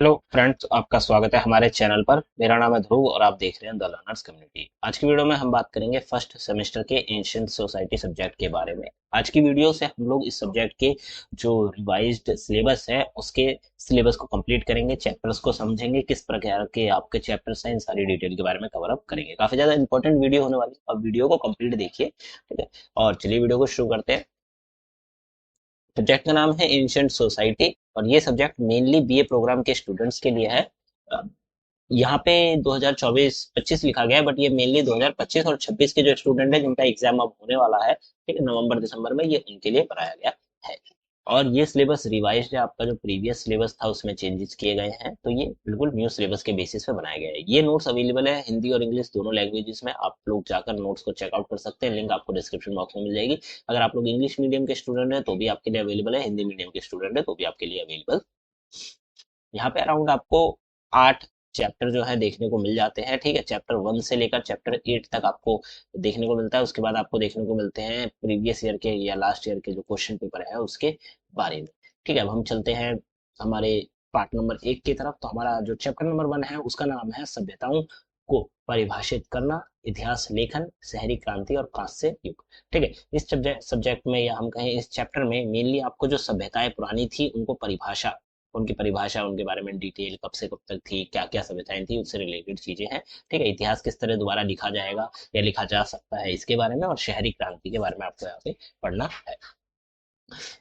Hello friends, आपका स्वागत है हमारे चैनल पर। मेरा नाम है ध्रुव और आप देख रहे हैं द लर्नर्स कम्युनिटी। आज की वीडियो में हम बात करेंगे फर्स्ट सेमेस्टर के एंशिएंट सोसाइटी सब्जेक्ट के बारे में। आज की वीडियो से हम लोग इस सब्जेक्ट के जो रिवाइज्ड सिलेबस है उसके सिलेबस को कंप्लीट करेंगे, चैप्टर्स को समझेंगे, किस प्रकार के आपके चैप्टर्स हैं, इन सारी डिटेल के बारे में कवर अप करेंगे। काफी ज्यादा इंपॉर्टेंट वीडियो होने वाली है और वीडियो को कंप्लीट देखिए, ठीक है। और चलिए वीडियो को शुरू करते हैं। सब्जेक्ट का नाम है एंशिएंट सोसाइटी और ये सब्जेक्ट मेनली बीए प्रोग्राम के स्टूडेंट्स के लिए है। यहाँ पे 2024-25 लिखा गया है, बट ये मेनली 2025 और 26 के जो स्टूडेंट है जिनका एग्जाम अब होने वाला है, ठीक है, नवंबर दिसंबर में, ये उनके लिए बनाया गया है। और ये सिलेबस रिवाइज्ड है, आपका जो प्रीवियस सिलेबस था उसमें चेंजेस किए गए हैं, तो ये बिल्कुल न्यू सिलेबस के बेसिस पे बनाया गया है। ये नोट्स अवेलेबल है हिंदी और इंग्लिश दोनों लैंग्वेजेस में। आप लोग जाकर नोट्स को चेकआउट कर सकते हैं, लिंक आपको डिस्क्रिप्शन बॉक्स में मिल जाएगी। अगर आप लोग इंग्लिश मीडियम के स्टूडेंट हैं तो भी आपके लिए अवेलेबल है, हिंदी मीडियम के स्टूडेंट है तो भी आपके लिए अवेलेबल। यहाँ पे अराउंड आपको 8 चैप्टर जो है देखने को मिल जाते हैं, ठीक है। चैप्टर 1 से लेकर चैप्टर 8 तक आपको देखने को मिलता है। उसके बाद आपको देखने को मिलते हैं प्रीवियस ईयर के या लास्ट ईयर के जो क्वेश्चन पेपर है उसके बारे में, ठीक है। अब हम चलते हैं हमारे पार्ट नंबर 1 की तरफ। तो हमारा जो चैप्टर नंबर 1 है उसका नाम है सभ्यताओं को परिभाषित करना, इतिहास लेखन, शहरी क्रांति और कांस्य युग, ठीक है। इस सब्जेक्ट में या हम कहें इस चैप्टर में मेनली आपको जो सभ्यताएं पुरानी थी उनको परिभाषा, उनकी परिभाषा, उनके बारे में डिटेल, कब से कब तक थी, क्या क्या सभ्यताएं थी, उससे रिलेटेड चीजें हैं, ठीक है। इतिहास किस तरह दोबारा लिखा जाएगा या लिखा जा सकता है इसके बारे में, और शहरी क्रांति के बारे में आपको यहाँ पे पढ़ना है।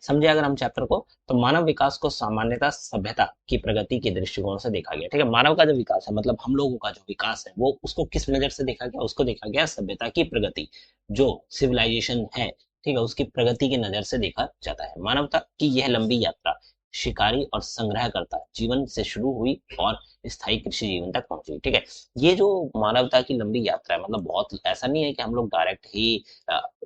समझे अगर हम चैप्टर को, तो मानव विकास को सामान्यतः सभ्यता की प्रगति के दृष्टिकोण से देखा गया, ठीक है। मानव का जो विकास है, मतलब हम लोगों का जो विकास है, वो उसको किस नजर से देखा गया, उसको देखा गया सभ्यता की प्रगति, जो सिविलाइजेशन है, ठीक है, उसकी प्रगति की नजर से देखा जाता है। मानवता की यह लंबी यात्रा शिकारी और संग्रहकर्ता जीवन से शुरू हुई और स्थायी कृषि जीवन तक पहुंची, ठीक है। ये जो मानवता की लंबी यात्रा है, मतलब बहुत ऐसा नहीं है कि हम लोग डायरेक्ट ही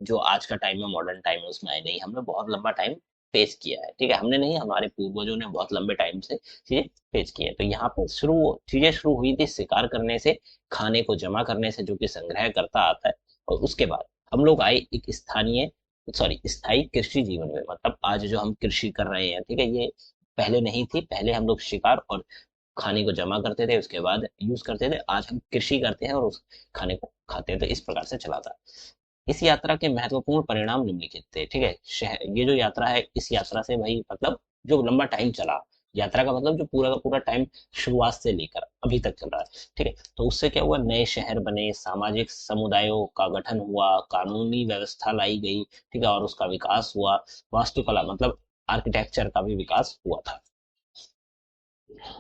जो आज का टाइम है, मॉडर्न टाइम है, उसमें आए नहीं। हमने बहुत लंबा टाइम फेस किया है, ठीक है। हमने नहीं, हमारे पूर्वजों ने बहुत लंबे टाइम से चीजें फेस की है। तो यहाँ पे चीजें शुरू हुई थी शिकार करने से, खाने को जमा करने से, जो कि संग्रह करता आता है। और उसके बाद हम लोग आए एक स्थायी कृषि जीवन में। मतलब आज जो हम कृषि कर रहे हैं, ठीक है, ये पहले नहीं थी। पहले हम लोग शिकार और खाने को जमा करते थे, उसके बाद यूज करते थे। आज हम कृषि करते हैं और उस खाने को खाते हैं। तो इस प्रकार से चला था। इस यात्रा के महत्वपूर्ण परिणाम निम्नलिखित थे, ठीक है। ये जो यात्रा है, इस यात्रा से भाई मतलब जो लंबा टाइम चला, यात्रा का मतलब जो पूरा का पूरा टाइम शुरुआत से लेकर अभी तक चल रहा है, ठीक है। तो उससे क्या हुआ, नए शहर बने, सामाजिक समुदायों का गठन हुआ, कानूनी व्यवस्था लाई गई, ठीक है, और उसका विकास हुआ। वास्तुकला मतलब आर्किटेक्चर का भी विकास हुआ था।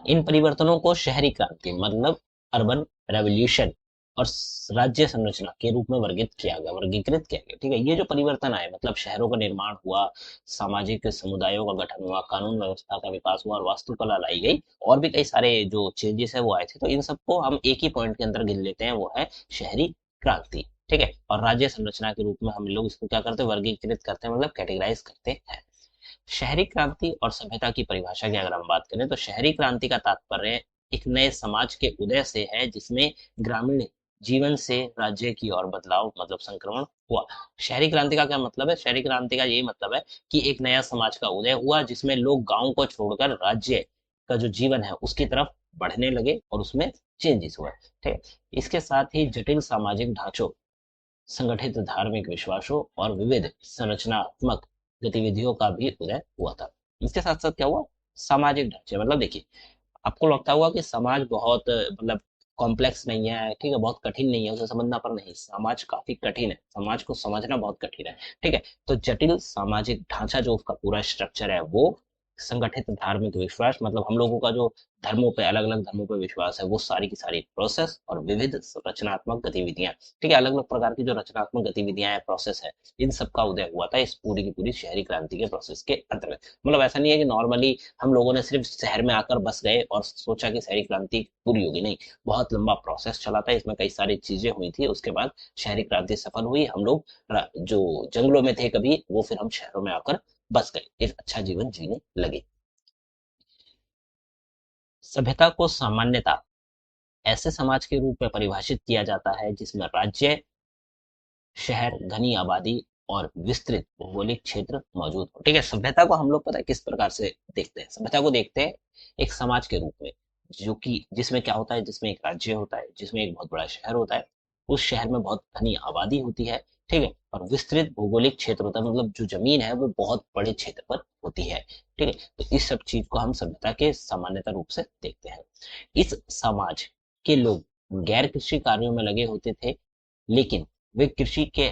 इन परिवर्तनों को शहरी क्रांति मतलब अर्बन रेवोल्यूशन और राज्य संरचना के रूप में वर्गीकृत किया गया, ठीक है। ये जो परिवर्तन आए, मतलब शहरों का निर्माण हुआ, सामाजिक समुदायों का गठन हुआ, कानून व्यवस्था का विकास हुआ और वास्तुकला लाई गई, और भी कई सारे जो चेंजेस है वो आए थे। तो इन सबको हम एक ही पॉइंट के अंदर गिन लेते हैं, वो है शहरी क्रांति, ठीक है। और राज्य संरचना के रूप में हम लोग इसको क्या करते हैं, वर्गीकृत करते हैं, मतलब कैटेगराइज करते हैं। शहरी क्रांति और सभ्यता की परिभाषा की अगर हम बात करें, तो शहरी क्रांति का तात्पर्य एक नए समाज के उदय से है, जिसमें ग्रामीण जीवन से राज्य की ओर बदलाव मतलब संक्रमण हुआ। शहरी क्रांति का क्या मतलब है, शहरी क्रांति का यही मतलब है कि एक नया समाज का उदय हुआ, जिसमें लोग गांव को छोड़कर राज्य का जो जीवन है उसकी तरफ बढ़ने लगे और उसमें चेंजेस हुए, ठीक है। इसके साथ ही जटिल सामाजिक ढांचों, संगठित धार्मिक विश्वासों और विविध संरचनात्मक गतिविधियों का भी उदय हुआ था। इसके साथ साथ क्या हुआ, सामाजिक ढांचे, मतलब देखिए, आपको लगता होगा कि समाज बहुत मतलब कॉम्प्लेक्स नहीं है, ठीक है, बहुत कठिन नहीं है उसे समझना, पर नहीं, समाज काफी कठिन है, समाज को समझना बहुत कठिन है, ठीक है। तो जटिल सामाजिक ढांचा जो उसका पूरा स्ट्रक्चर है, वो संगठित धार्मिक विश्वास, मतलब हम लोगों का जो धर्मों पे, अलग अलग धर्मों पे विश्वास है, वो सारी की सारी प्रोसेस, और विविध रचनात्मक गतिविधियां, ठीक है, अलग अलग प्रकार की जो रचनात्मक गतिविधियां है, प्रोसेस है, इन सब का उदय हुआ था इस पूरी की पूरी शहरी क्रांति के प्रोसेस के अंतर्गत। मतलब ऐसा नहीं है कि नॉर्मली हम लोगों ने सिर्फ शहर में आकर बस गए और सोचा कि शहरी क्रांति पूरी होगी, नहीं, बहुत लंबा प्रोसेस चला था, इसमें कई सारी चीजें हुई थी। उसके बाद शहरी क्रांति सफल हुई, हम लोग जो जंगलों में थे कभी, वो फिर हम शहरों में आकर बस गए, एक अच्छा जीवन जीने लगे। सभ्यता को सामान्यता ऐसे समाज के रूप में परिभाषित किया जाता है जिसमें राज्य, शहर, घनी आबादी और विस्तृत भौगोलिक क्षेत्र मौजूद हो, ठीक है। सभ्यता को हम लोग पता है किस प्रकार से देखते हैं, सभ्यता को देखते हैं एक समाज के रूप में, जो कि जिसमें क्या होता है, जिसमें एक राज्य होता है, जिसमें एक बहुत बड़ा शहर होता है, उस शहर में बहुत घनी आबादी होती है, ठीक है, और विस्तृत भौगोलिक क्षेत्र होता है, मतलब जो जमीन है वो बहुत बड़े क्षेत्र पर होती है, ठीक है। तो इस सब चीज को हम सभ्यता के सामान्यतः रूप से देखते हैं। इस समाज के लोग गैर कृषि कार्यों में लगे होते थे, लेकिन वे कृषि के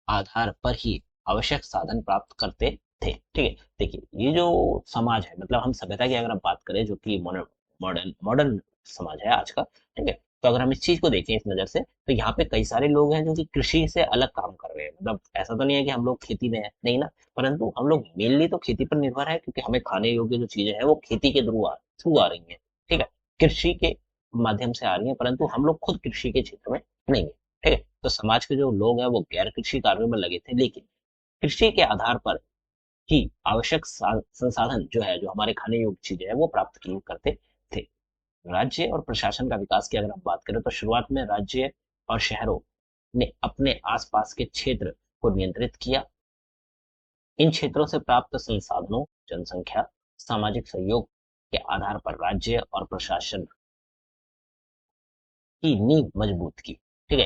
आधार पर ही आवश्यक साधन प्राप्त करते थे, ठीक है। देखिए, ये जो समाज है, मतलब हम सभ्यता की अगर हम बात करें, जो कि मॉडर्न मॉडर्न मॉडर्न समाज है आज का, ठीक है, तो अगर हम इस चीज को देखें इस नजर से, तो यहाँ पे कई सारे लोग हैं जो कि कृषि से अलग काम कर रहे हैं। मतलब ऐसा तो नहीं है कि हम लोग खेती में है, नहीं ना, परंतु हम लोग मेनली तो खेती पर निर्भर है, क्योंकि हमें खाने योग्य जो चीजें हैं वो खेती के थ्रू आ रही है, ठीक है, कृषि के माध्यम से आ रही है, परंतु हम लोग खुद कृषि के क्षेत्र में नहीं है, ठीक है। तो समाज के जो लोग हैं वो गैर कृषि कार्यों में लगे थे, लेकिन कृषि के आधार पर ही आवश्यक संसाधन जो है, जो हमारे खाने योग्य चीजें हैं, वो प्राप्त किए करते थे। राज्य और प्रशासन का विकास की अगर हम बात करें, तो शुरुआत में राज्य और शहरों ने अपने आसपास के क्षेत्र को नियंत्रित किया। इन क्षेत्रों से प्राप्त संसाधनों, जनसंख्या, सामाजिक सहयोग के आधार पर राज्य और प्रशासन की नींव मजबूत की, ठीक है।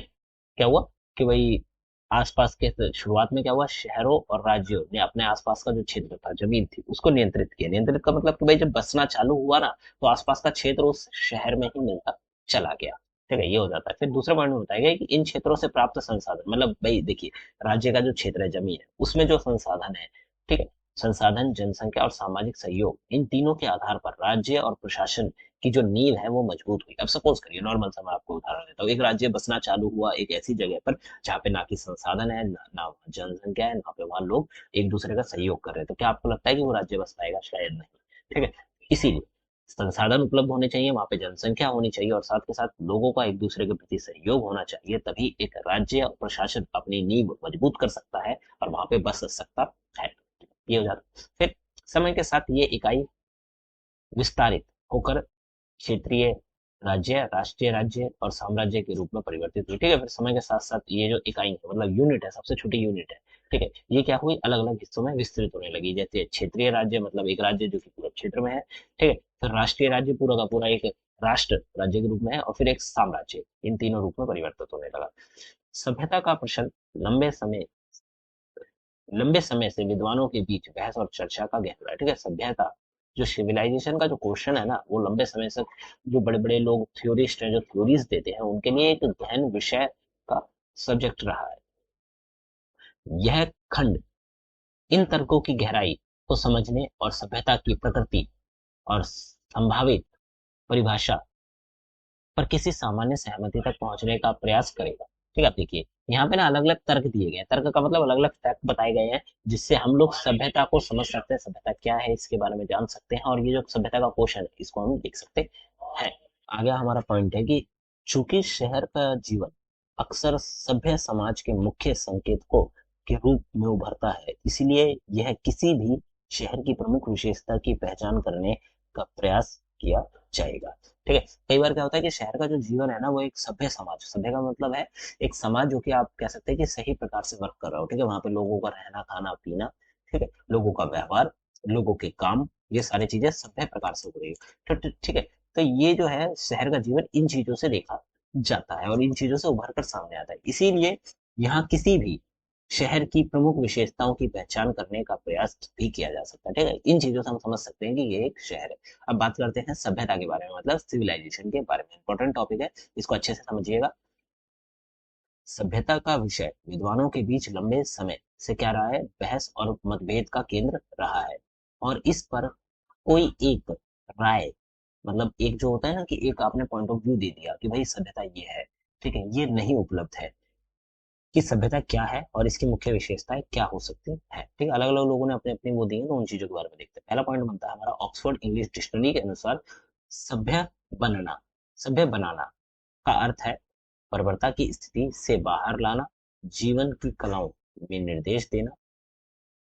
क्या हुआ कि भाई आसपास के, शुरुआत में क्या हुआ, शहरों और राज्यों ने अपने आसपास का जो क्षेत्र था, जमीन थी, उसको नियंत्रित किया। नियंत्रित का मतलब कि भाई जब बसना चालू हुआ ना, तो आसपास का क्षेत्र उस शहर में ही मिलता चला गया, ठीक है, ये हो जाता है। फिर दूसरा पॉइंट में बताया गया कि इन क्षेत्रों से प्राप्त संसाधन, मतलब भाई देखिए, राज्य का जो क्षेत्र है, जमीन है, उसमें जो संसाधन है, ठीक है, संसाधन, जनसंख्या और सामाजिक सहयोग, इन तीनों के आधार पर राज्य और प्रशासन की जो नींव है वो मजबूत हुई। अब सपोज करिए, नॉर्मल सा मैं आपको उदाहरण देता हूँ, एक राज्य बसना चालू हुआ एक ऐसी जगह पर जहाँ पे ना की संसाधन है, ना वहाँ जनसंख्या है, ना पे वहाँ लोग एक दूसरे का सहयोग कर रहे हैं, तो क्या आपको लगता है कि वो राज्य बस पाएगा? शायद नहीं, ठीक है। इसीलिए संसाधन उपलब्ध होने चाहिए, वहां पे जनसंख्या होनी चाहिए, और साथ के साथ लोगों का एक दूसरे के प्रति सहयोग होना चाहिए, तभी एक राज्य और प्रशासन अपनी नींव मजबूत कर सकता है और वहां पे बस सकता है। ये हो जाता है। फिर समय के साथ ये इकाई विस्तारित होकर क्षेत्रीय राज्य, राष्ट्रीय राज्य और साम्राज्य के रूप में परिवर्तित हुई, ठीक है। फिर समय के साथ साथ ये जो इकाई है, मतलब यूनिट है, सबसे छोटी यूनिट है, ठीक है, ये क्या हुई, अलग अलग हिस्सों में विस्तृत होने लगी। जैसे क्षेत्रीय राज्य, मतलब एक राज्य जो कि पूरे क्षेत्र में है, ठीक है। फिर राष्ट्रीय राज्य पूरा का पूरा एक राष्ट्र राज्य के रूप में है, और फिर एक साम्राज्य, इन तीनों रूप में परिवर्तित होने लगा। सभ्यता का प्रश्न लंबे समय से विद्वानों के बीच बहस और चर्चा का गहरा है, ठीक है। सभ्यता, जो सिविलाइजेशन का जो क्वेश्चन है ना, वो लंबे समय से जो बड़े बड़े लोग थ्योरिस्ट हैं, जो थ्योरीज देते हैं, उनके लिए एक गहन विषय का सब्जेक्ट रहा है। यह खंड इन तर्कों की गहराई को समझने और सभ्यता की प्रकृति और संभावित परिभाषा पर किसी सामान्य सहमति तक पहुंचने का प्रयास करेगा, ठीक है। आप देखिए, यहाँ पे ना अलग अलग तर्क दिए गए हैं। तर्क का मतलब अलग अलग फैक्ट बताए गए हैं, जिससे हम लोग सभ्यता को समझ सकते हैं, सभ्यता क्या है इसके बारे में जान सकते हैं, और ये जो सभ्यता का क्वेश्चन है इसको हम देख सकते हैं। आगे हमारा पॉइंट है कि चूंकि शहर का जीवन अक्सर सभ्य समाज के मुख्य संकेतकों के रूप में उभरता है, इसलिए यह किसी भी शहर की प्रमुख विशेषता की पहचान करने का प्रयास किया जाएगा, ठीक है। कई बार क्या होता है कि शहर का जो जीवन है ना, वो एक सभ्य समाज, सभ्य का मतलब है एक समाज जो कि आप कह सकते हैं कि सही प्रकार से वर्क कर रहा हो, ठीक है। वहां पे लोगों का रहना, खाना, पीना, ठीक है, लोगों का व्यवहार, लोगों के काम, ये सारी चीजें सभ्य प्रकार से हो रही है, तो ठीक है। तो ये जो है शहर का जीवन, इन चीजों से देखा जाता है और इन चीजों से उभर कर सामने आता है, इसीलिए यहाँ किसी भी शहर की प्रमुख विशेषताओं की पहचान करने का प्रयास भी किया जा सकता है, ठीक है। इन चीजों से हम समझ सकते हैं कि ये एक शहर है। अब बात करते हैं सभ्यता के बारे में, मतलब सिविलाइजेशन के बारे में। इंपॉर्टेंट टॉपिक है, इसको अच्छे से समझिएगा। सभ्यता का विषय विद्वानों के बीच लंबे समय से क्या रहा है, बहस और मतभेद का केंद्र रहा है, और इस पर कोई एक राय, मतलब एक जो होता है ना कि एक आपने पॉइंट ऑफ व्यू दे दिया कि भाई सभ्यता ये है, ठीक है, ये नहीं उपलब्ध है कि सभ्यता क्या है और इसकी मुख्य विशेषताएं क्या हो सकती है, ठीक है। अलग अलग लोगों ने अपने अपने वो दिए, तो उन चीजों के बारे में देखते हैं। पहला पॉइंट बनता है हमारा, ऑक्सफोर्ड इंग्लिश डिक्शनरी के अनुसार सभ्य बनना, सभ्य बनाना का अर्थ है बर्बरता की स्थिति से बाहर लाना, जीवन की कलाओं में निर्देश देना,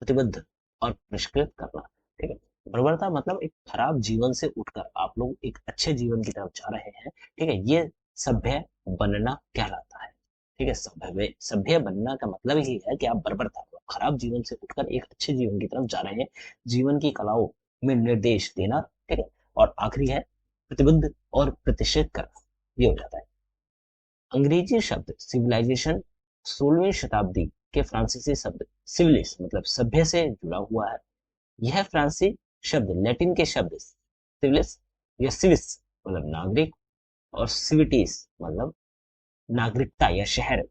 प्रतिबद्ध और परिष्कृत करना, ठीक है। बर्बरता मतलब एक खराब जीवन से उठकर आप लोग एक अच्छे जीवन की तरफ जा रहे हैं, ठीक है, ये सभ्य बनना कहलाता है, ठीक है। सभ्य सभ्य बनना का मतलब ही है कि आप बर्बरता, खराब जीवन से उठकर एक अच्छे जीवन की तरफ जा रहे हैं, जीवन की कलाओं में निर्देश देना, ठीक है। और आखिरी है प्रतिबद्ध और प्रतिषेध करना, ये हो जाता है। अंग्रेजी शब्द सिविलाइजेशन 16वीं शताब्दी के फ्रांसीसी शब्द सिविलिस मतलब सभ्य से जुड़ा हुआ है। यह फ्रांसीसी शब्द लैटिन के शब्द सिविलिस या सिविस मतलब नागरिक और सिविटीज मतलब नागरिकता या शहर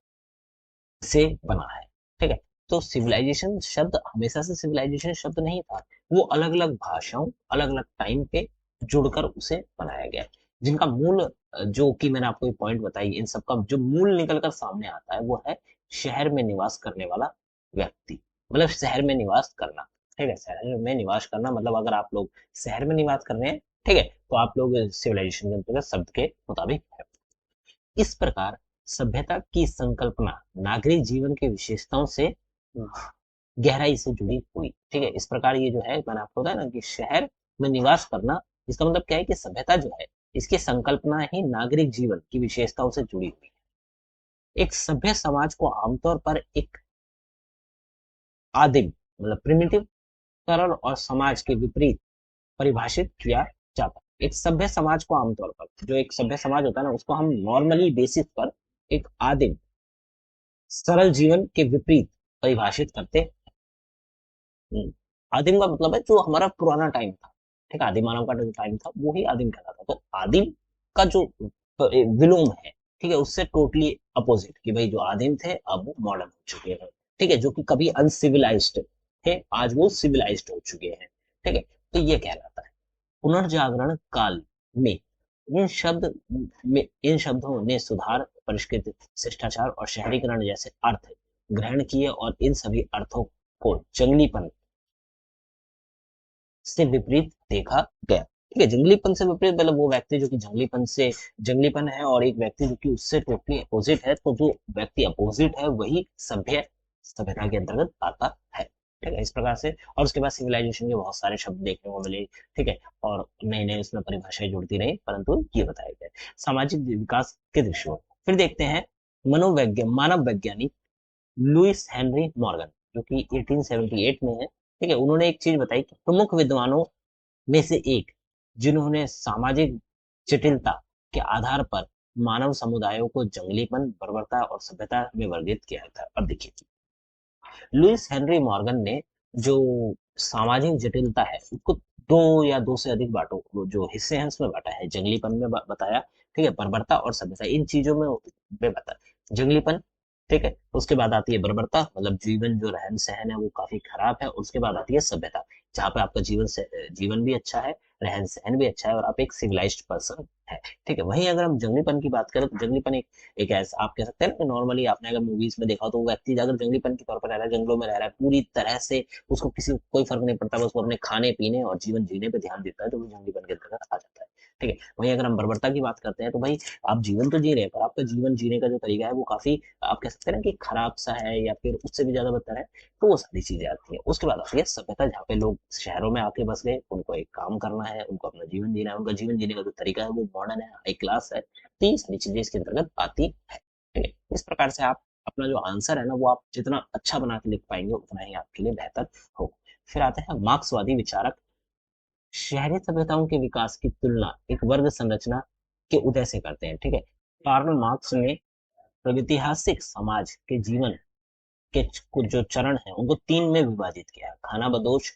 से बना है। ठीक है, तो सिविलाइजेशन शब्द हमेशा से सिविलाइजेशन शब्द नहीं था, वो अलग अलग भाषाओं अलग अलग टाइम पे जुड़कर उसे बनाया गया, जिनका मूल जो कि मैंने आपको एक पॉइंट बताई, इन सब का जो मूल निकल कर सामने आता है वो है शहर में निवास करने वाला व्यक्ति, मतलब शहर में निवास करना। ठीक है, शहर में निवास करना मतलब अगर आप लोग शहर में निवास कर रहे हैं, ठीक है, तो आप लोग सिविलाइजेशन के अंतर्गत शब्द के मुताबिक है। इस प्रकार सभ्यता की संकल्पना नागरिक जीवन की विशेषताओं से गहराई से जुड़ी हुई। ठीक है, इस प्रकार ये जो है मैंने आपको बताया ना कि शहर में निवास करना, इसका मतलब क्या है कि सभ्यता जो है इसकी संकल्पना ही नागरिक जीवन की विशेषताओं से जुड़ी हुई है। एक सभ्य समाज को आमतौर पर एक आदिम मतलब प्रिमिटिव सरल और समाज के विपरीत परिभाषित किया जाता है। एक सभ्य समाज को आमतौर पर, जो एक सभ्य समाज होता है ना, उसको हम नॉर्मली बेसिस पर एक आदिम सरल जीवन के विपरीत परिभाषित करते। आदिम का मतलब है जो हमारा पुराना टाइम था। ठीक है, आदिम मानव का जो टाइम था वो ही आदिम कहलाता। तो आदिम का जो विलोम है, ठीक है, उससे टोटली अपोजिट कि भाई जो आदिम थे अब वो मॉडर्न हो चुके हैं। ठीक है, जो कि कभी अनसिविलाइज्ड थे आज वो सिविलाइज्ड हो चुके हैं। ठीक है, तो ये कहलाता है। पुनर्जागरण काल में इन शब्दों ने सुधार परिष्कृत शिष्टाचार और शहरीकरण जैसे अर्थ ग्रहण किए और इन सभी अर्थों को जंगलीपन से विपरीत देखा गया। ठीक है, जंगलीपन से विपरीत मतलब वो व्यक्ति जो कि जंगलीपन है और एक व्यक्ति जो कि उससे टोटली अपोजिट है, तो जो व्यक्ति अपोजिट है वही सभ्यता के अंतर्गत आता है। ठीक है, इस प्रकार से। और उसके बाद सिविलाइजेशन के बहुत सारे शब्द देखने को मिले। ठीक है, और नई नई उसमें परिभाषाएं जुड़ती रही, परंतु ये बताया गया सामाजिक विकास के दृष्टिकोण। फिर देखते हैं मानव वैज्ञानिक लुइस हेनरी मॉर्गन, जो कि 1878 में है। ठीक है, उन्होंने एक चीज बताई कि प्रमुख विद्वानों में से एक, जिन्होंने सामाजिक जटिलता के आधार पर मानव समुदायों को जंगलीपन बर्बरता और सभ्यता में वर्गीकृत किया था। अब देखिए, लुइस हेनरी मॉर्गन ने जो सामाजिक जटिलता है उसको दो या दो से अधिक बांटो, जो हिस्से हैं उसमें बांटा है। जंगलीपन में बताया, ठीक है, बर्बरता और सभ्यता, इन चीजों में बताया जंगलीपन। ठीक है, उसके बाद आती है बर्बरता मतलब जीवन जो रहन सहन है वो काफी खराब है। उसके बाद आती है सभ्यता, जहाँ पे आपका जीवन भी अच्छा है, रहन सहन भी अच्छा है और आप एक सिविलाइज्ड पर्सन है। ठीक है, वहीं अगर हम जंगलीपन की बात करें तो जंगलीपन एक ऐसा आप कह सकते हैं ना कि नॉर्मली आपने अगर मूवीज में देखा हो तो वो व्यक्ति अगर जंगलीपन के तौर पर रह रहा है, जंगलों में रह रहा है पूरी तरह से, उसको किसी कोई फर्क नहीं पड़ता, बस वो अपने खाने पीने और जीवन जीने पे ध्यान देता है, तो वो जंगलीपन के अंतर्गत आ जाता है। ठीक है, वहीं अगर हम बर्बरता की बात करते हैं तो भाई आप जीवन तो जी रहे हैं पर आपका जीवन जीने का जो तरीका है वो काफी आप कह सकते हैं ना कि खराब सा है या फिर उससे भी ज्यादा बदतर है। तो वो सारी चीजें आती है। उसके बाद आती है सभ्यता, जहाँ पे लोग शहरों में आके बस गए, उनको एक काम करना है, उनको अपना जीवन जीना है, उनका जीवन जीने का जो तरीका है वो मॉडर्न है, हाई क्लास है। तो ये सारी चीजें इसके अंतर्गत आती है। ठीक है, इस प्रकार से आप अपना जो आंसर है ना वो आप जितना अच्छा बना के लिख पाएंगे उतना ही आपके लिए बेहतर होगा। फिर आते हैं मार्क्सवादी विचारक, शहरी सभ्यताओं के विकास की तुलना एक वर्ग संरचना के उदय से करते हैं। ठीक है, कार्ल मार्क्स ने प्रागैतिहासिक समाज के जीवन के कुछ जो चरण हैं उनको तीन में विभाजित किया है। खानाबदोश,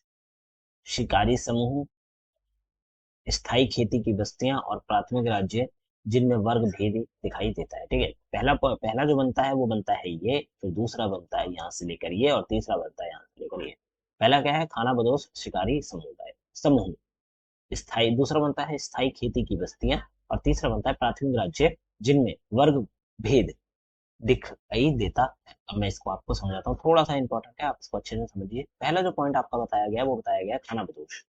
शिकारी समूह, स्थायी खेती की बस्तियां और प्राथमिक राज्य, जिनमें वर्ग भेद दिखाई देता है। ठीक है, पहला जो बनता है वो बनता है ये, फिर दूसरा बनता है यहाँ से लेकर ये, और तीसरा बनता है यहाँ से लेकर ये। पहला क्या है? खानाबदोश शिकारी समुदाय समूह। स्थायी दूसरा बनता है स्थायी खेती की बस्तियां, और तीसरा बनता है प्राथमिक राज्य, जिनमें वर्ग भेद दिखाई देता है। अब मैं इसको आपको समझाता हूँ, थोड़ा सा इंपॉर्टेंट है, आप इसको अच्छे से समझिए। पहला जो पॉइंट आपका बताया गया वो बताया गया खानाबदोश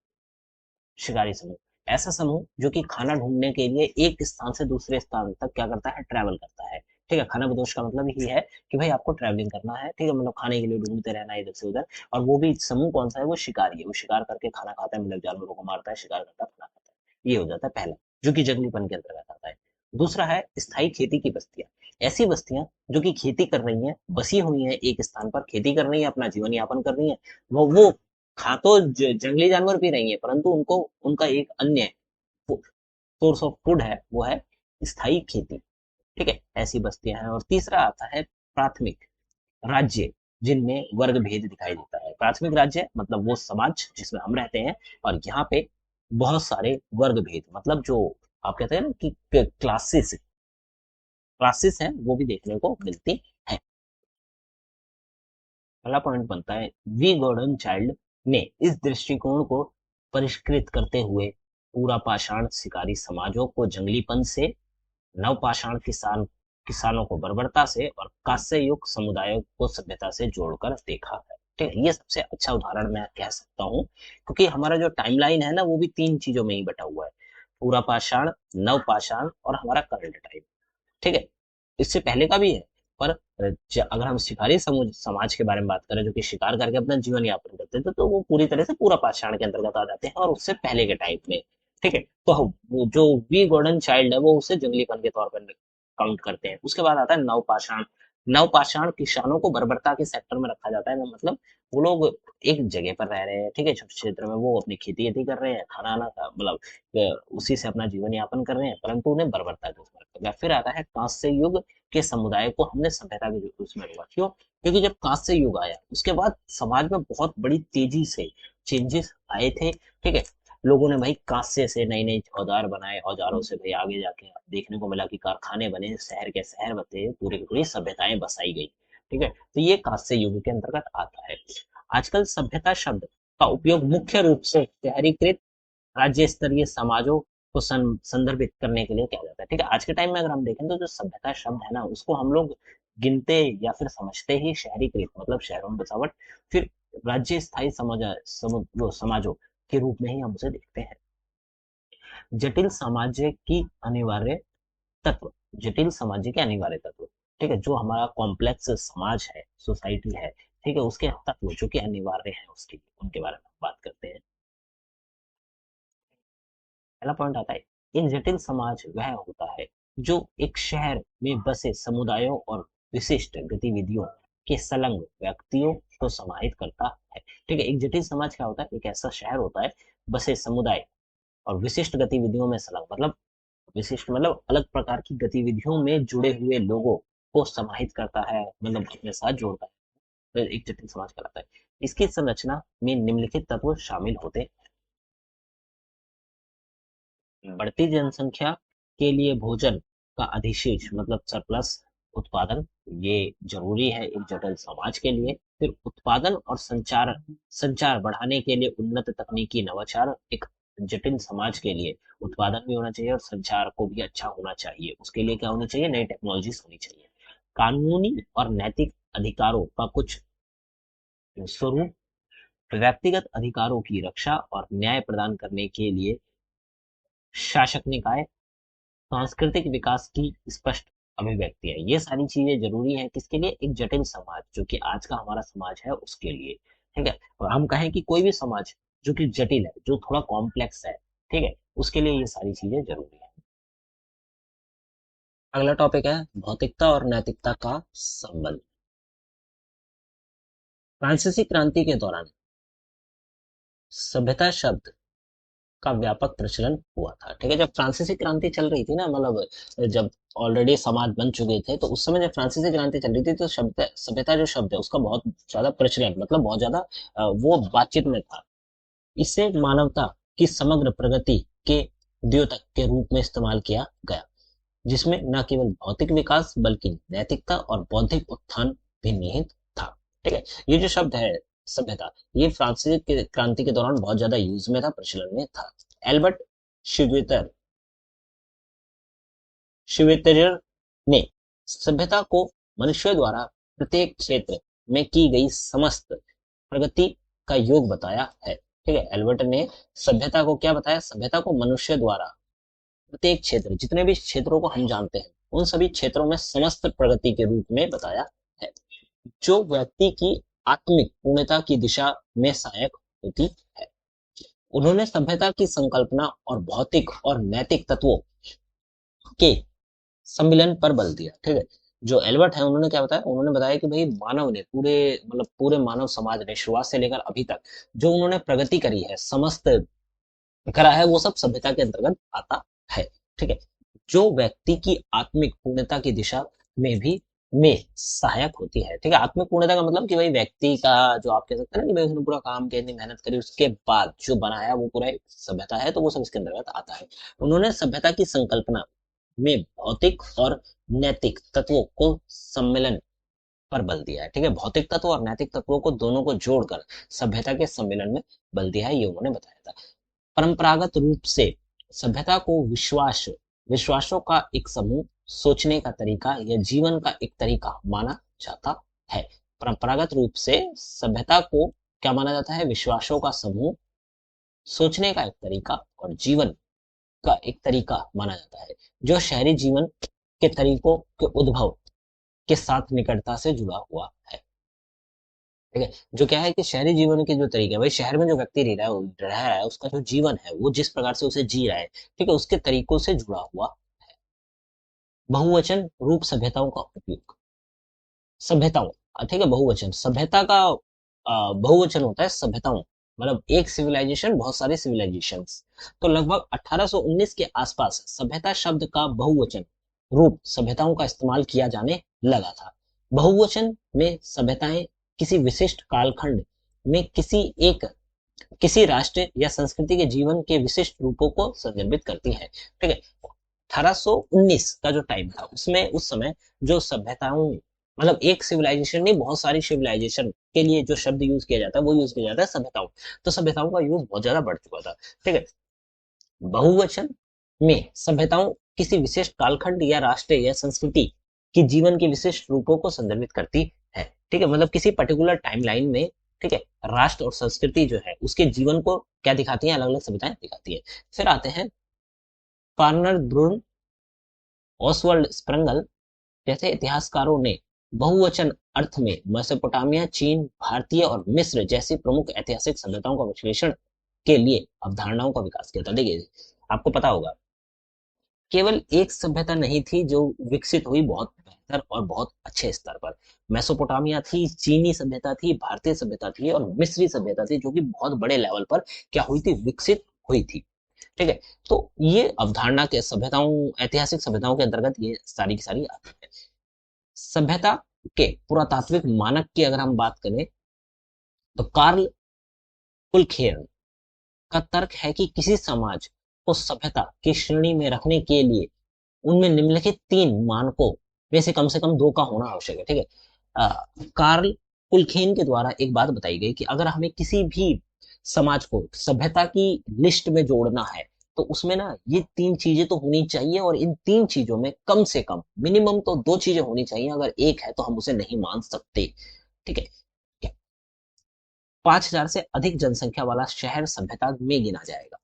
शिकारी समूह। ऐसा समूह जो कि खाना ढूंढने के लिए एक स्थान से दूसरे स्थान तक क्या करता है? ट्रैवल करता है। ठीक है, खानाबदोश का मतलब ये है कि भाई आपको ट्रैवलिंग करना है। ठीक है, मतलब खाने के लिए ढूंढते रहना है इधर से उधर। और वो भी समूह कौन सा है? वो शिकारी है, वो शिकार करके खाना खाता है, मतलब जानवरों को मारता है, शिकार करता है, खाना खाता है। ये हो जाता है पहला, जो कि जंगलीपन के अंतर्गत आता है। दूसरा है स्थायी खेती की बस्तियां। ऐसी बस्तियां जो कि खेती कर रही हैं, बसी हुई हैं एक स्थान पर, खेती कर रही है, अपना जीवन यापन कर रही है। वो खा तो जंगली जानवर भी रही है, परंतु उनको उनका एक अन्य सोर्स ऑफ फूड है वो है स्थायी खेती। ठीक है, ऐसी बस्तियां हैं। और तीसरा आता है प्राथमिक राज्य, जिनमें वर्ग भेद दिखाई देता है। प्राथमिक राज्य मतलब वो समाज जिसमें हम रहते हैं, और यहाँ पे बहुत सारे वर्ग भेद, मतलब जो आप कहते हैं ना कि क्लासेस क्लासेस हैं, वो भी देखने को मिलती है। पहला पॉइंट बनता है, वी गॉर्डन चाइल्ड ने इस दृष्टिकोण को परिष्कृत करते हुए पूरा पाषाण शिकारी समाजों को जंगलीपन से, नवपाषाण किसानों को बर्बरता से, और कांस्य युग समुदायों को सभ्यता से जोड़कर देखा है। ठीक है, ये सबसे अच्छा उदाहरण मैं कह सकता हूँ, क्योंकि हमारा जो टाइमलाइन है ना वो भी तीन चीजों में ही बटा हुआ है, पूरा पाषाण, नवपाषाण और हमारा करंट टाइम। ठीक है, इससे पहले का भी है, पर अगर हम शिकारी समाज के बारे में बात करें जो कि शिकार करके अपना जीवन यापन करते थे, तो वो पूरी तरह से पूरा पाषाण के अंतर्गत आ जाते हैं, और उससे पहले के टाइप में। ठीक है, तो वो जो वी गोल्डन चाइल्ड है वो उसे जंगलीपन के तौर पर काउंट करते हैं। उसके बाद आता है नवपाषाण। नवपाषाण किसानों को बर्बरता के सेक्टर में रखा जाता है, मतलब वो लोग एक जगह पर रह रहे हैं, ठीक है, छोटे क्षेत्र में वो अपनी खेती वेती कर रहे हैं, खाना आना का मतलब उसी से अपना जीवन यापन कर रहे हैं, परंतु उन्हें बर्बरता के उसमें रखा गया। फिर आता है कांस्य युग के समुदाय को हमने सभ्यता के उसमें रखा। क्यों? क्योंकि जब कांस्य युग आया उसके बाद समाज में बहुत बड़ी तेजी से चेंजेस आए थे। ठीक है, लोगों ने भाई कांस्य से नए नए औजार बनाए, औजारों से भाई आगे जाके देखने को मिला कि कारखाने बने, शहर के शहर बसे, पूरी की पूरी सभ्यताएं बसाई गई। ठीक है, तो ये कांस्य युग के अंतर्गत आता है। आजकल सभ्यता शब्द का उपयोग मुख्य रूप से शहरीकृत राज्य स्तरीय समाजों को संदर्भित करने के लिए किया जाता है। ठीक है, आज के टाइम में अगर हम देखें तो जो सभ्यता शब्द है ना उसको हम लोग गिनते या फिर समझते ही शहरीकृत मतलब शहरों में बसावट, फिर राज्य स्थायी समाजों के रूप में ही हम उसे देखते हैं। जटिल सामाजिक की अनिवार्य तत्व, जटिल सामाजिक के अनिवार्य तत्व। ठीक है, जो हमारा कॉम्प्लेक्स समाज है, सोसाइटी है, ठीक है, उसके तत्व जो कि अनिवार्य है उसके, उनके बारे में बात करते हैं। पहला पॉइंट आता है, एक जटिल समाज वह होता है जो एक शहर में बसे समुदायों और विशिष्ट गतिविधियों के संलग्न व्यक्तियों को समाहित करता है। ठीक है, एक जटिल समाज क्या होता है? एक ऐसा शहर होता है, बसे समुदाय और विशिष्ट गतिविधियों में संलग्न, मतलब विशिष्ट मतलब अलग प्रकार की गतिविधियों में जुड़े हुए लोगों को समाहित करता है, मतलब अपने साथ जोड़ता है, तो एक जटिल समाज कहलाता है। इसकी संरचना में निम्नलिखित तत्व शामिल होते, बढ़ती जनसंख्या के लिए भोजन का अधिशेष मतलब सरप्लस उत्पादन, ये जरूरी है एक जटिल समाज के लिए। फिर उत्पादन और संचार संचार बढ़ाने के लिए उन्नत तकनीकी नवाचार, एक जटिल समाज के लिए उत्पादन भी होना चाहिए और संचार को भी अच्छा होना चाहिए। उसके लिए क्या होनी चाहिए? नई टेक्नोलॉजीज होनी चाहिए। कानूनी और नैतिक अधिकारों का कुछ स्वरूप, व्यक्तिगत अधिकारों की रक्षा और न्याय प्रदान करने के लिए शासक निकाय, सांस्कृतिक विकास की स्पष्ट अभिव्यक्ति है। ये सारी चीजें जरूरी है किसके लिए? एक जटिल समाज जो कि आज का हमारा समाज है उसके लिए। ठीक है, और हम कहें कि कोई भी समाज जो कि जटिल है, जो थोड़ा कॉम्प्लेक्स है, ठीक है, उसके लिए ये सारी चीजें जरूरी है। अगला टॉपिक है भौतिकता और नैतिकता का संबंध। फ्रांसीसी क्रांति के दौरान सभ्यता शब्द का व्यापक प्रचलन हुआ था। ठीक है, जब फ्रांसीसी क्रांति चल रही थी ना, मतलब जब ऑलरेडी समाज बन चुके थे, तो उस समय जब फ्रांसीसी क्रांति चल रही थी तो शब्द सभ्यता जो शब्द है उसका बहुत ज्यादा प्रचलन, मतलब बहुत ज्यादा वो बातचीत में था। इसे मानवता की समग्र प्रगति के द्योतक के रूप में इस्तेमाल किया गया, जिसमें न केवल भौतिक विकास बल्कि नैतिकता और बौद्धिक उत्थान भी निहित था। ठीक है, ये जो शब्द है सभ्यता, ये फ्रांसीसी क्रांति के दौरान बहुत ज्यादा यूज में था, प्रचलन में था। एल्बर्ट श्वेटर श्वेटेजर ने सभ्यता को मनुष्य द्वारा प्रत्येक क्षेत्र में की गई समस्त प्रगति का योग बताया है। ठीक है, एल्बर्ट ने सभ्यता को क्या बताया? सभ्यता को मनुष्य द्वारा प्रत्येक क्षेत्र, जितने भी क्षेत्रों को हम जानते हैं, उन सभी क्षेत्रों में समस्त प्रगति के रूप में बताया है, जो व्यक्ति की आत्मिक पूर्णता की दिशा में सहायक होती है। उन्होंने सभ्यता की संकल्पना और भौतिक और नैतिक तत्वों के सम्मिलन पर बल दिया। ठीक है, जो एल्बर्ट है उन्होंने क्या बताया? उन्होंने बताया कि भाई मानव ने पूरे मतलब पूरे मानव समाज ने शुरुआत से लेकर अभी तक जो उन्होंने प्रगति करी है, समस्त करा है, वो सब सभ्यता के अंतर्गत आता है। ठीक है, जो व्यक्ति की आत्मिक पूर्णता की दिशा में भी में सहायक होती है। ठीक है, आत्मिक पूर्णता का मतलब कि भाई व्यक्ति का, जो आप कह सकते हैं ना कि भाई उसने पूरा काम किया, इतनी मेहनत करी, उसके बाद जो बनाया वो पूरा एक सभ्यता है, तो वो सब इसके अंतर्गत आता है। उन्होंने सभ्यता की संकल्पना में भौतिक और नैतिक तत्वों को सम्मिलन पर बल दिया है। ठीक है, भौतिक तत्व और नैतिक तत्वों को दोनों को जोड़कर सभ्यता के सम्मेलन में बल दिया है, ये उन्होंने बताया था। परंपरागत रूप से सभ्यता को विश्वासों का एक समूह, सोचने का तरीका या जीवन का एक तरीका माना जाता है। परंपरागत रूप से सभ्यता को क्या माना जाता है? विश्वासों का समूह, सोचने का एक तरीका और जीवन का एक तरीका माना जाता है, जो शहरी जीवन के तरीकों के उद्भव के साथ निकटता से जुड़ा हुआ है। ठीक है, जो क्या है कि शहरी जीवन के जो तरीके हैं, भाई शहर में जो व्यक्ति रह रहा है, उसका जो जीवन है वो जिस प्रकार से उसे जी रहा है, ठीक है, उसके तरीकों से जुड़ा हुआ। बहुवचन रूप सभ्यताओं का उपयोग, सभ्यताओं, ठीक है, बहुवचन सभ्यता का बहुवचन होता है सभ्यताओं, मतलब एक सिविलाइजेशन, बहुत सारे सिविलाइजेशन। तो लगभग 1819 के आसपास सभ्यता शब्द का बहुवचन रूप सभ्यताओं का इस्तेमाल किया जाने लगा था। बहुवचन में सभ्यताएं किसी विशिष्ट कालखंड में किसी राष्ट्र या संस्कृति के जीवन के विशिष्ट रूपों को संदर्भित करती है। ठीक है, 1819 का जो टाइम था, उसमें उस समय जो सभ्यताओं, मतलब एक सिविलाइजेशन नहीं, बहुत सारी सिविलाइजेशन के लिए जो शब्द यूज किया जाता है वो यूज किया जाता है सभ्यताओं। तो सभ्यताओं का यूज बहुत ज्यादा बढ़ चुका था। ठीक है, बहुवचन में सभ्यताओं किसी विशेष कालखंड या राष्ट्र या संस्कृति की जीवन के विशिष्ट रूपों को संदर्भित करती है। ठीक है, मतलब किसी पर्टिकुलर टाइमलाइन में, ठीक है, राष्ट्र और संस्कृति जो है उसके जीवन को क्या दिखाती है, अलग अलग सभ्यताएं दिखाती है। फिर आते हैं कार्नर ब्रून, ऑसवर्ल्ड स्प्रंगल जैसे इतिहासकारों ने बहुवचन अर्थ में मेसोपोटामिया, चीन, भारतीय और मिस्र जैसी प्रमुख ऐतिहासिक सभ्यताओं का विश्लेषण के लिए अवधारणाओं का विकास किया था। देखिए, आपको पता होगा, केवल एक सभ्यता नहीं थी जो विकसित हुई बहुत बेहतर और बहुत अच्छे स्तर पर। मेसोपोटामिया थी, चीनी सभ्यता थी, भारतीय सभ्यता थी और मिस्री सभ्यता थी, जो कि बहुत बड़े लेवल पर क्या हुई थी, विकसित हुई थी। ठीक है, तो ये अवधारणा के सभ्यताओं, ऐतिहासिक सभ्यताओं के अंतर्गत ये सारी की सारी आती है। सभ्यता के पुरातात्विक मानक की अगर हम बात करें, तो कार्ल कुलखेर का तर्क है कि किसी समाज को सभ्यता की श्रेणी में रखने के लिए उनमें निम्नलिखित 3 मानकों में से कम 2 का होना आवश्यक है। ठीक है, कार्ल कुलखेन के द्वारा एक बात बताई गई कि अगर हमें किसी भी समाज को सभ्यता की लिस्ट में जोड़ना है, तो उसमें ना ये 3 चीजें तो होनी चाहिए, और इन 3 चीजों में कम से कम मिनिमम तो 2 चीजें होनी चाहिए। अगर एक है तो हम उसे नहीं मान सकते। ठीक है, 5,000 से अधिक जनसंख्या वाला शहर सभ्यता में गिना जाएगा।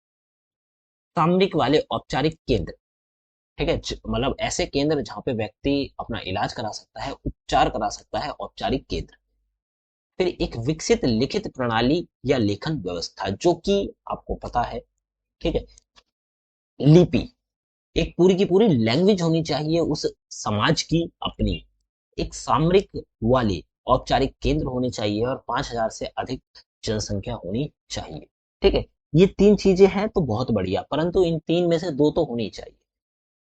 सामरिक वाले औपचारिक केंद्र, ठीक है, मतलब ऐसे केंद्र जहां पे व्यक्ति अपना इलाज करा सकता है, उपचार करा सकता है, औपचारिक केंद्र। फिर एक विकसित लिखित प्रणाली या लेखन व्यवस्था, जो कि आपको पता है, ठीक है, लिपि, एक पूरी की पूरी लैंग्वेज होनी चाहिए उस समाज की अपनी। एक सामरिक वाले औपचारिक केंद्र होने चाहिए और 5,000 से अधिक जनसंख्या होनी चाहिए। ठीक है, ये 3 चीजें हैं तो बहुत बढ़िया, परंतु इन 3 में से 2 तो होनी चाहिए।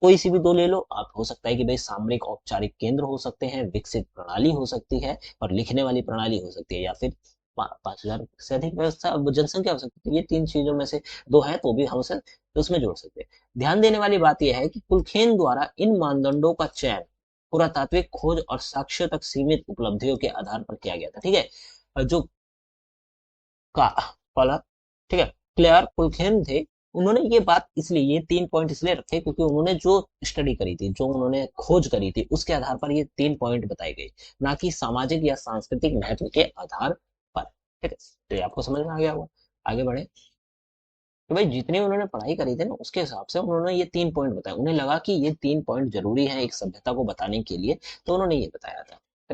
कोई सी भी 2 ले लो आप। हो सकता है कि भाई सामरिक औपचारिक केंद्र हो सकते हैं, विकसित प्रणाली हो सकती है, और लिखने वाली प्रणाली हो सकती है, या फिर 5,000 से अधिक व्यवस्था जनसंख्या हो सकती है। ये 3 चीजों में से 2 है तो भी हम उसे उसमें जोड़ सकते हैं। ध्यान देने वाली बात यह है कि कुलखेन द्वारा इन मानदंडों का चयन पुरातात्विक खोज और साक्ष्यों तक सीमित उपलब्धियों के आधार पर किया गया था। ठीक है, जो का फॉलो, ठीक है, क्लेयर पुलखेन थे, उन्होंने ये बात इसलिए, ये 3 पॉइंट इसलिए रखे क्योंकि उन्होंने जो स्टडी करी थी, जो उन्होंने खोज करी थी, उसके आधार पर ये 3 पॉइंट बताए गए, ना कि सामाजिक या सांस्कृतिक महत्व के आधार पर। ठीक है, तो ये आपको समझ में आ गया होगा। आगे बढ़े, तो भाई जितनी उन्होंने पढ़ाई करी थी ना, उसके हिसाब से उन्होंने ये 3 पॉइंट बताए। उन्हें लगा कि ये 3 पॉइंट जरूरी है एक सभ्यता को बताने के लिए, तो उन्होंने ये बताया था।